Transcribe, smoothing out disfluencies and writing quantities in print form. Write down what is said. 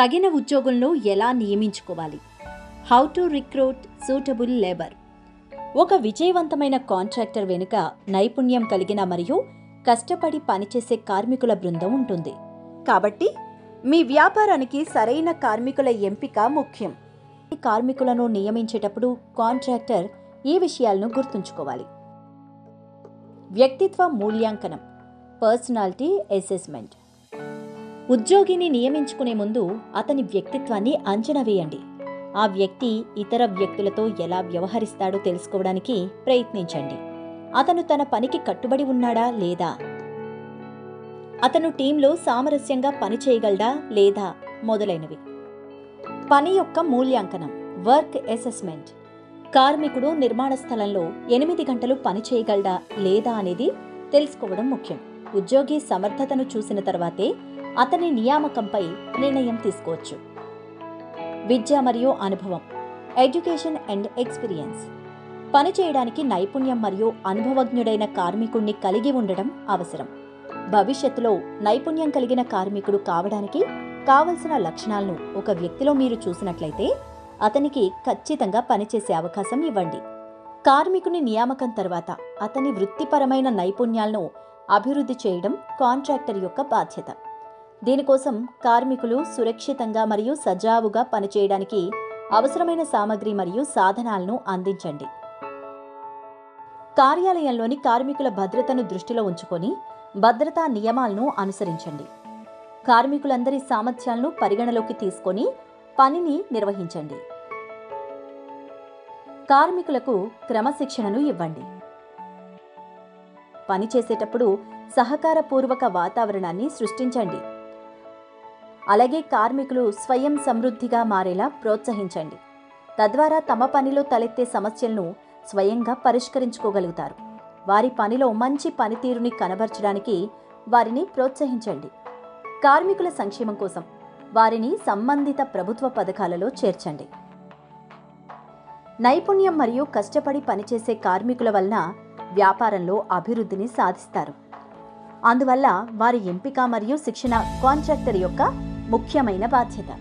తగిన ఉద్యోగులను ఎలా నియమించుకోవాలి? How to recruit suitable labour. ఒక విజయవంతమైన కాంట్రాక్టర్ వెనుక నైపుణ్యం కలిగిన మరియు కష్టపడి పనిచేసే కార్మికుల బృందం ఉంటుంది. కాబట్టి మీ వ్యాపారానికి సరైన కార్మికుల ఎంపిక ముఖ్యం. ఈ కార్మికులను నియమించేటప్పుడు కాంట్రాక్టర్ ఈ విషయాలను గుర్తుంచుకోవాలి. వ్యక్తిత్వ మూల్యాంకనం, పర్సనాలిటీ అసెస్మెంట్. ఉద్యోగిని నియమించుకునే ముందు అతని వ్యక్తిత్వాన్ని అంచనా వేయండి. ఆ వ్యక్తి ఇతర వ్యక్తులతో ఎలా వ్యవహరిస్తాడో తెలుసుకోవడానికి ప్రయత్నించండి. అతను తన పనికి కట్టుబడి ఉన్నాడా లేదా? అతను టీంలో సామరస్యంగా పనిచేయగలడా లేదా? మొదలైనవి. పని యొక్క మూల్యాంకనం, వర్క్ అసెస్మెంట్. కార్మికుడు నిర్మాణ స్థలంలో 8 గంటలు పని చేయగలడా లేదా అనేది తెలుసుకోవడం ముఖ్యం. ఉద్యోగి సమర్థతను చూసిన తర్వాతే అతని నియామకంపై నిర్ణయం తీసుకోవచ్చు. విద్య మరియు అనుభవం, ఎడ్యుకేషన్ అండ్ ఎక్స్పీరియన్స్. పని చేయడానికి నైపుణ్యం మరియు అనుభవజ్ఞుడైన కార్మికుడిని కలిగి ఉండడం అవసరం. భవిష్యత్తులో నైపుణ్యం కలిగిన కార్మికుడు కావడానికి కావలసిన లక్షణాలను ఒక వ్యక్తిలో మీరు చూసినట్లయితే అతనికి ఖచ్చితంగా పనిచేసే అవకాశం ఇవ్వండి. కార్మికుని నియామకం తర్వాత అతని వృత్తిపరమైన నైపుణ్యాలను అభివృద్ధి చేయడం కాంట్రాక్టర్ యొక్క బాధ్యత. దీనికోసం కార్మికులు సురక్షితంగా మరియు సజావుగా పనిచేయడానికి అవసరమైన సామగ్రి మరియు సాధనాలను అందించండి. కార్యాలయంలోని కార్మికుల భద్రతను దృష్టిలో ఉంచుకొని భద్రతా నియమాలను అనుసరించండి. కార్మికులందరి సామర్థ్యాలను పరిగణలోకి తీసుకొని పనిని నిర్వహించండి. కార్మికులకు క్రమశిక్షణను ఇవ్వండి. పనిచేసేటప్పుడు సహకారపూర్వక వాతావరణాన్ని సృష్టించండి. అలాగే కార్మికులు స్వయం సమృద్ధిగా మారేలా ప్రోత్సహించండి. తద్వారా తమ పనిలో తలెత్తే సమస్యలను స్వయంగా పరిష్కరించుకోగలుగుతారు. వారి పనిలో మంచి పనితీరుని కనబర్చడానికి వారిని ప్రోత్సహించండి. కార్మికుల సంక్షేమం కోసం వారిని సంబంధిత ప్రభుత్వ పథకాలలో చేర్చండి. నైపుణ్యం మరియు కష్టపడి పనిచేసే కార్మికుల వలన వ్యాపారంలో అభివృద్ధిని సాధిస్తారు. అందువల్ల వారి ఎంపిక మరియు శిక్షణ కాంట్రాక్టర్ యొక్క ముఖ్యమైన బాధ్యత.